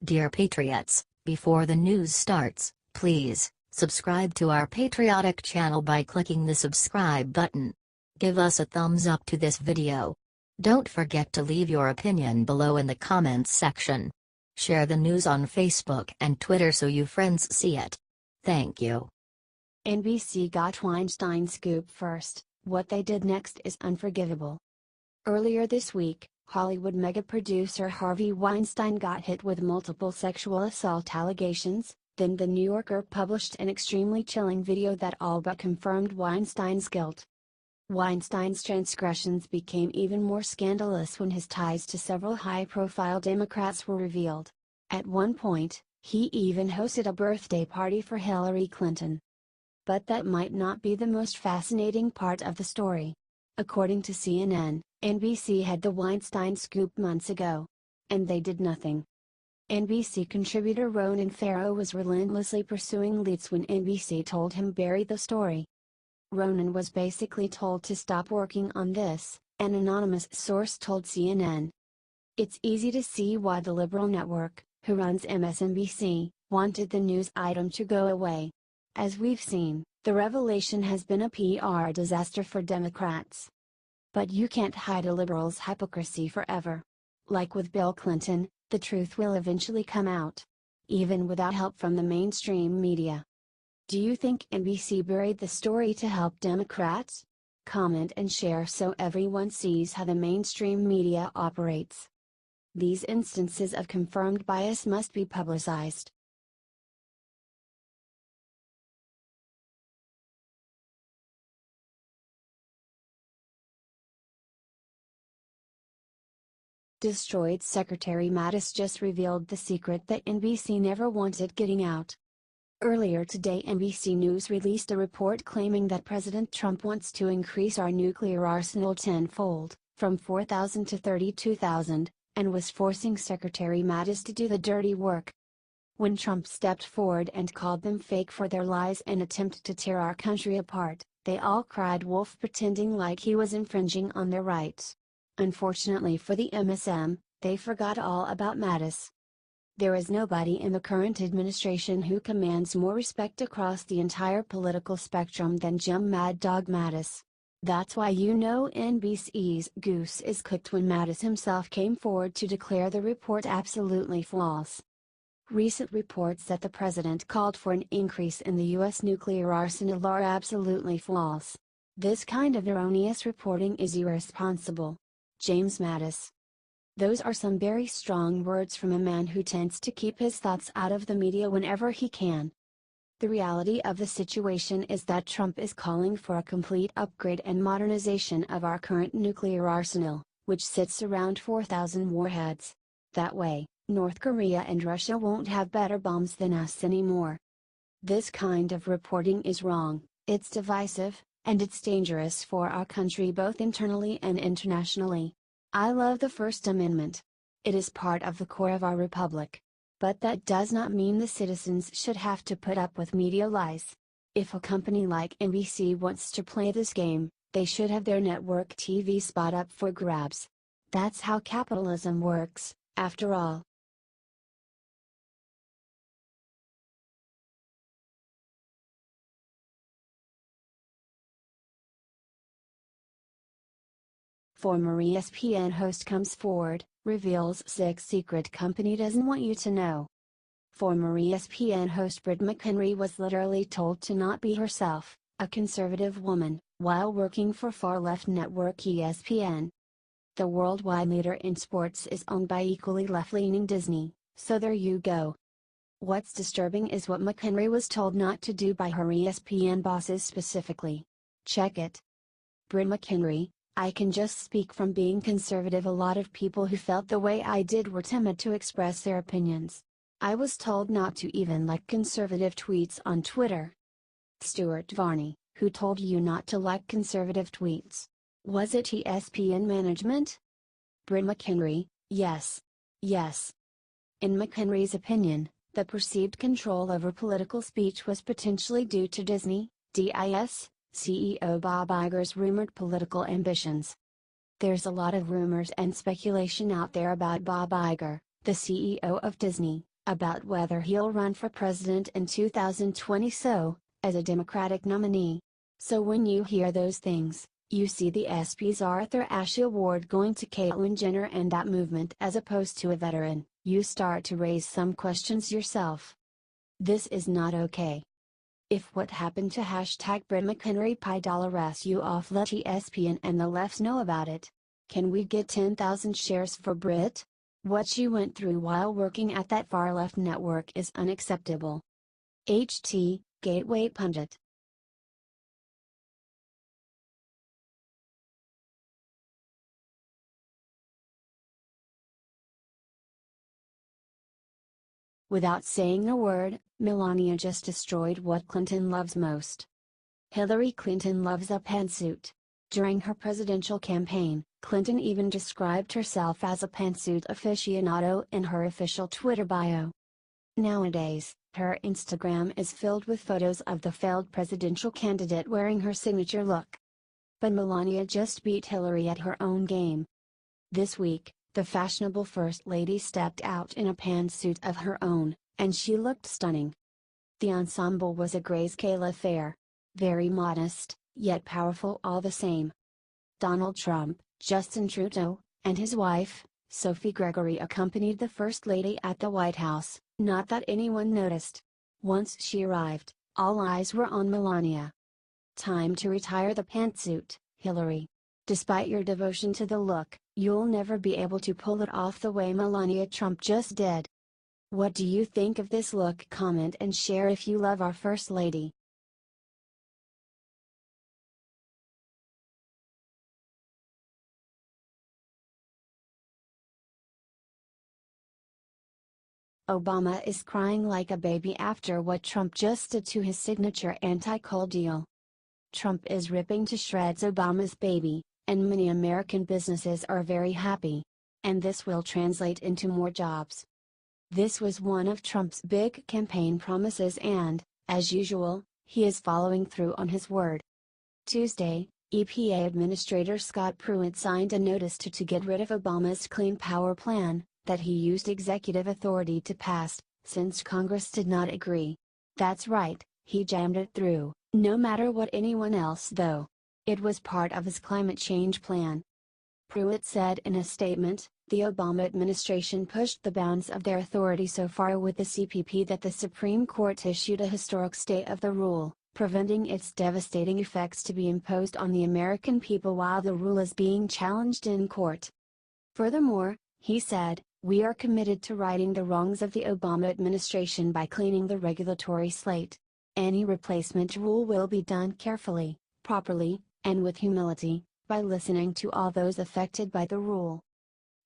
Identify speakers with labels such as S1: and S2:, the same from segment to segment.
S1: Dear Patriots, before the news starts, please subscribe to our patriotic channel by clicking the subscribe button. Give us a thumbs up to this video. Don't forget to leave your opinion below in the comments section. Share the news on Facebook and Twitter so you friends see it. Thank you.
S2: NBC got Weinstein scoop first. What they did next is unforgivable. Earlier this week, Hollywood mega-producer Harvey Weinstein got hit with multiple sexual assault allegations. Then The New Yorker published an extremely chilling video that all but confirmed Weinstein's guilt. Weinstein's transgressions became even more scandalous when his ties to several high-profile Democrats were revealed. At one point, he even hosted a birthday party for Hillary Clinton. But that might not be the most fascinating part of the story. According to CNN, NBC had the Weinstein scoop months ago. And they did nothing. NBC contributor Ronan Farrow was relentlessly pursuing leads when NBC told him bury the story. Ronan was basically told to stop working on this, an anonymous source told CNN. It's easy to see why the liberal network, who runs MSNBC, wanted the news item to go away. As we've seen, the revelation has been a PR disaster for Democrats. But you can't hide a liberal's hypocrisy forever. Like with Bill Clinton, the truth will eventually come out. Even without help from the mainstream media. Do you think NBC buried the story to help Democrats? Comment and share so everyone sees how the mainstream media operates. These instances of confirmed bias must be publicized. Destroyed Secretary Mattis just revealed the secret that NBC never wanted getting out. Earlier today NBC News released a report claiming that President Trump wants to increase our nuclear arsenal tenfold, from 4,000 to 32,000, and was forcing Secretary Mattis to do the dirty work. When Trump stepped forward and called them fake for their lies and attempt to tear our country apart, they all cried wolf, pretending like he was infringing on their rights. Unfortunately for the MSM, they forgot all about Mattis. There is nobody in the current administration who commands more respect across the entire political spectrum than Jim Mad Dog Mattis. That's why you know NBC's goose is cooked when Mattis himself came forward to declare the report absolutely false. Recent reports that the president called for an increase in the U.S. nuclear arsenal are absolutely false. This kind of erroneous reporting is irresponsible. James Mattis. Those are some very strong words from a man who tends to keep his thoughts out of the media whenever he can. The reality of the situation is that Trump is calling for a complete upgrade and modernization of our current nuclear arsenal, which sits around 4,000 warheads. That way, North Korea and Russia won't have better bombs than us anymore. This kind of reporting is wrong, it's divisive, and it's dangerous for our country both internally and internationally. I love the First Amendment. It is part of the core of our republic. But that does not mean the citizens should have to put up with media lies. If a company like NBC wants to play this game, they should have their network TV spot up for grabs. That's how capitalism works, after all. Former ESPN host comes forward, reveals 6 secret company doesn't want you to know. Former ESPN host Britt McHenry was literally told to not be herself, a conservative woman, while working for far-left network ESPN. The worldwide leader in sports is owned by equally left-leaning Disney, so there you go. What's disturbing is what McHenry was told not to do by her ESPN bosses specifically. Check it. Britt McHenry, I can just speak from being conservative. A lot of people who felt the way I did were timid to express their opinions. I was told not to even like conservative tweets on Twitter. Stuart Varney, who told you not to like conservative tweets? Was it ESPN management? Britt McHenry, yes. Yes. In McHenry's opinion, the perceived control over political speech was potentially due to Disney, DIS, CEO Bob Iger's rumored political ambitions. There's a lot of rumors and speculation out there about Bob Iger, the CEO of Disney, about whether he'll run for president in 2020 as a Democratic nominee. So when you hear those things, you see the ESPYs Arthur Ashe Award going to Caitlyn Jenner and that movement as opposed to a veteran, you start to raise some questions yourself. This is not okay. If what happened to #Brit McHenry $pi you off, let ESPN and the left know about it. Can we get 10,000 shares for Brit? What she went through while working at that far-left network is unacceptable. HT, Gateway Pundit. Without saying a word, Melania just destroyed what Clinton loves most. Hillary Clinton loves a pantsuit. During her presidential campaign, Clinton even described herself as a pantsuit aficionado in her official Twitter bio. Nowadays, her Instagram is filled with photos of the failed presidential candidate wearing her signature look. But Melania just beat Hillary at her own game. This week, the fashionable First Lady stepped out in a pantsuit of her own, and she looked stunning. The ensemble was a grayscale affair. Very modest, yet powerful all the same. Donald Trump, Justin Trudeau, and his wife, Sophie Gregory accompanied the First Lady at the White House, not that anyone noticed. Once she arrived, all eyes were on Melania. Time to retire the pantsuit, Hillary. Despite your devotion to the look, you'll never be able to pull it off the way Melania Trump just did. What do you think of this look? Comment and share if you love our First Lady. Obama is crying like a baby after what Trump just did to his signature anti-coal deal. Trump is ripping to shreds Obama's baby, and many American businesses are very happy. And this will translate into more jobs. This was one of Trump's big campaign promises and, as usual, he is following through on his word. Tuesday, EPA Administrator Scott Pruitt signed a notice to get rid of Obama's Clean Power Plan, that he used executive authority to pass, since Congress did not agree. That's right, he jammed it through, no matter what anyone else though. It was part of his climate change plan. Pruitt said in a statement, the Obama administration pushed the bounds of their authority so far with the CPP that the Supreme Court issued a historic stay of the rule, preventing its devastating effects to be imposed on the American people while the rule is being challenged in court. Furthermore, he said, we are committed to righting the wrongs of the Obama administration by cleaning the regulatory slate. Any replacement rule will be done carefully, properly, and with humility, by listening to all those affected by the rule.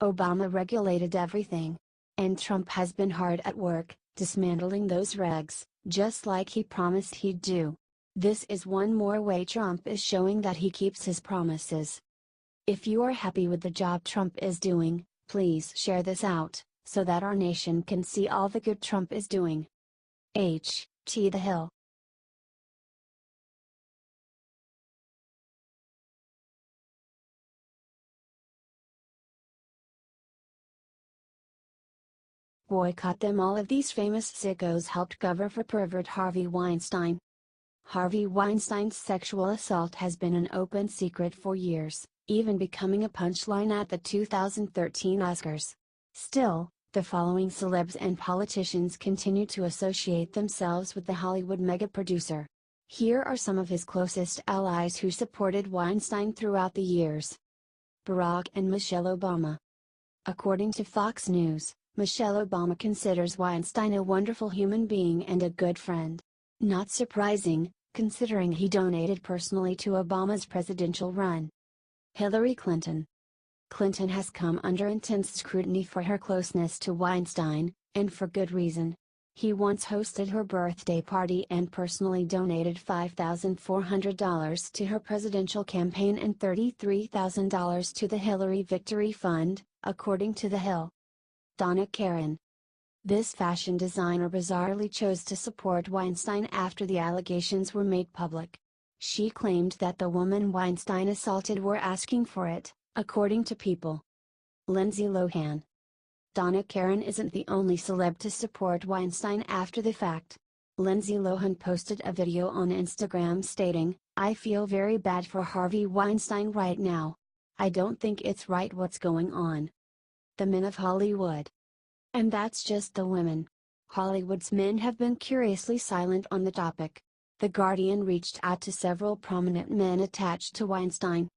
S2: Obama regulated everything. And Trump has been hard at work, dismantling those regs, just like he promised he'd do. This is one more way Trump is showing that he keeps his promises. If you are happy with the job Trump is doing, please share this out, so that our nation can see all the good Trump is doing. H.T. The Hill. Boycott them. All of these famous sickos helped cover for pervert Harvey Weinstein. Harvey Weinstein's sexual assault has been an open secret for years, even becoming a punchline at the 2013 Oscars. Still, the following celebs and politicians continue to associate themselves with the Hollywood mega-producer. Here are some of his closest allies who supported Weinstein throughout the years. Barack and Michelle Obama. According to Fox News, Michelle Obama considers Weinstein a wonderful human being and a good friend. Not surprising, considering he donated personally to Obama's presidential run. Hillary Clinton. Clinton has come under intense scrutiny for her closeness to Weinstein, and for good reason. He once hosted her birthday party and personally donated $5,400 to her presidential campaign and $33,000 to the Hillary Victory Fund, according to The Hill. Donna Karan. This fashion designer bizarrely chose to support Weinstein after the allegations were made public. She claimed that the woman Weinstein assaulted were asking for it, according to People. Lindsay Lohan. Donna Karan isn't the only celeb to support Weinstein after the fact. Lindsay Lohan posted a video on Instagram stating, "I feel very bad for Harvey Weinstein right now. I don't think it's right what's going on. The men of Hollywood." And that's just the women. Hollywood's men have been curiously silent on the topic. The Guardian reached out to several prominent men attached to Weinstein.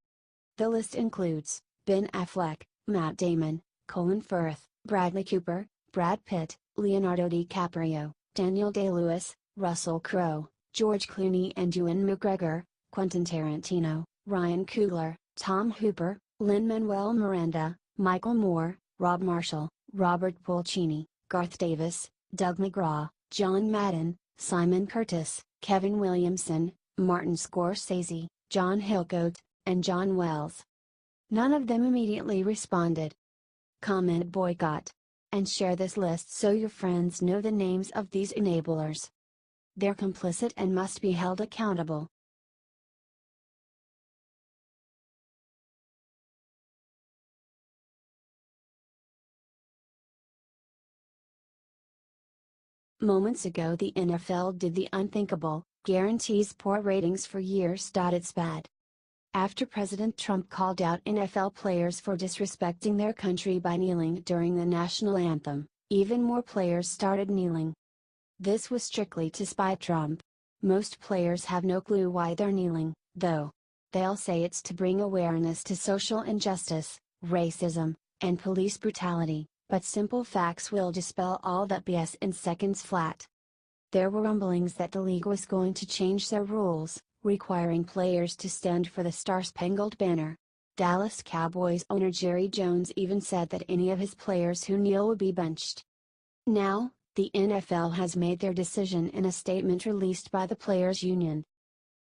S2: The list includes Ben Affleck, Matt Damon, Colin Firth, Bradley Cooper, Brad Pitt, Leonardo DiCaprio, Daniel Day-Lewis, Russell Crowe, George Clooney and Ewan McGregor, Quentin Tarantino, Ryan Coogler, Tom Hooper, Lin-Manuel Miranda, Michael Moore, Rob Marshall, Robert Pulcini, Garth Davis, Doug McGraw, John Madden, Simon Curtis, Kevin Williamson, Martin Scorsese, John Hillcoat, and John Wells. None of them immediately responded. Comment boycott. And share this list so your friends know the names of these enablers. They're complicit and must be held accountable. Moments ago the NFL did the unthinkable, guarantees poor ratings for years. It's bad. After President Trump called out NFL players for disrespecting their country by kneeling during the national anthem, even more players started kneeling. This was strictly to spite Trump. Most players have no clue why they're kneeling, though. They'll say it's to bring awareness to social injustice, racism, and police brutality, but simple facts will dispel all that BS in seconds flat. There were rumblings that the league was going to change their rules, requiring players to stand for the Star-Spangled Banner. Dallas Cowboys owner Jerry Jones even said that any of his players who kneel would be benched. Now, the NFL has made their decision in a statement released by the Players Union.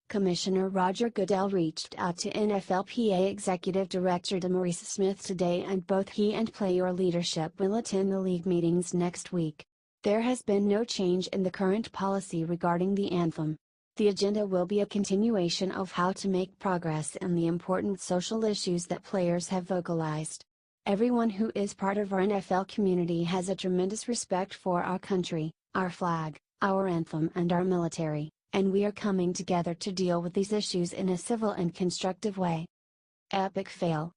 S2: Commissioner Roger Goodell reached out to NFLPA Executive Director DeMaurice Smith today, and both he and player leadership will attend the league meetings next week. There has been no change in the current policy regarding the anthem. The agenda will be a continuation of how to make progress in the important social issues that players have vocalized. Everyone who is part of our NFL community has a tremendous respect for our country, our flag, our anthem and our military, and we are coming together to deal with these issues in a civil and constructive way. Epic fail.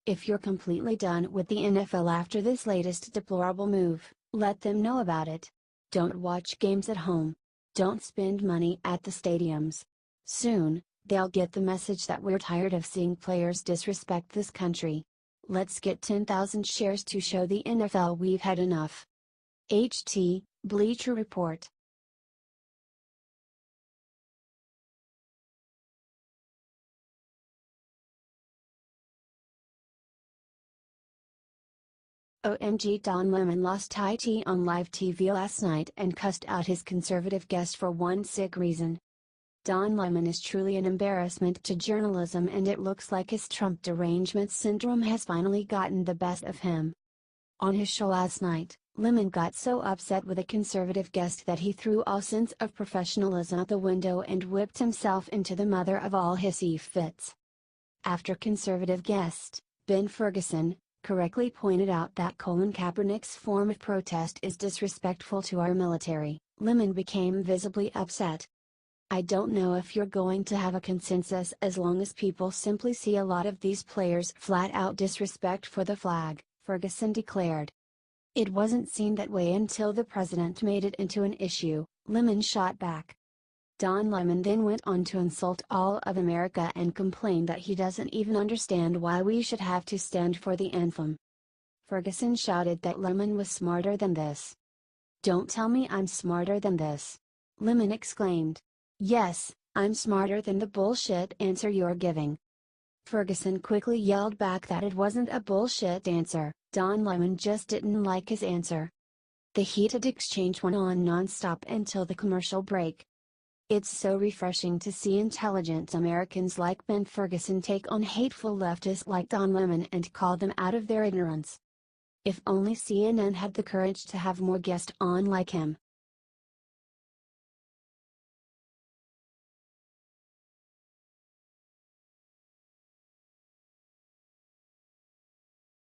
S2: If you're completely done with the NFL after this latest deplorable move, let them know about it. Don't watch games at home. Don't spend money at the stadiums. Soon, they'll get the message that we're tired of seeing players disrespect this country. Let's get 10,000 shares to show the NFL we've had enough. HT, Bleacher Report. OMG, Don Lemon lost it on live TV last night and cussed out his conservative guest for one sick reason. Don Lemon is truly an embarrassment to journalism, and it looks like his Trump derangement syndrome has finally gotten the best of him. On his show last night, Lemon got so upset with a conservative guest that he threw all sense of professionalism out the window and whipped himself into the mother of all hissy fits. After conservative guest, Ben Ferguson, correctly pointed out that Colin Kaepernick's form of protest is disrespectful to our military, Lemon became visibly upset. "I don't know if you're going to have a consensus as long as people simply see a lot of these players flat out disrespect for the flag," Ferguson declared. "It wasn't seen that way until the president made it into an issue," Lemon shot back. Don Lemon then went on to insult all of America and complain that he doesn't even understand why we should have to stand for the anthem. Ferguson shouted that Lemon was smarter than this. "Don't tell me I'm smarter than this," Lemon exclaimed. "Yes, I'm smarter than the bullshit answer you're giving." Ferguson quickly yelled back that it wasn't a bullshit answer, Don Lemon just didn't like his answer. The heated exchange went on non-stop until the commercial break. It's so refreshing to see intelligent Americans like Ben Ferguson take on hateful leftists like Don Lemon and call them out of their ignorance. If only CNN had the courage to have more guests on like him.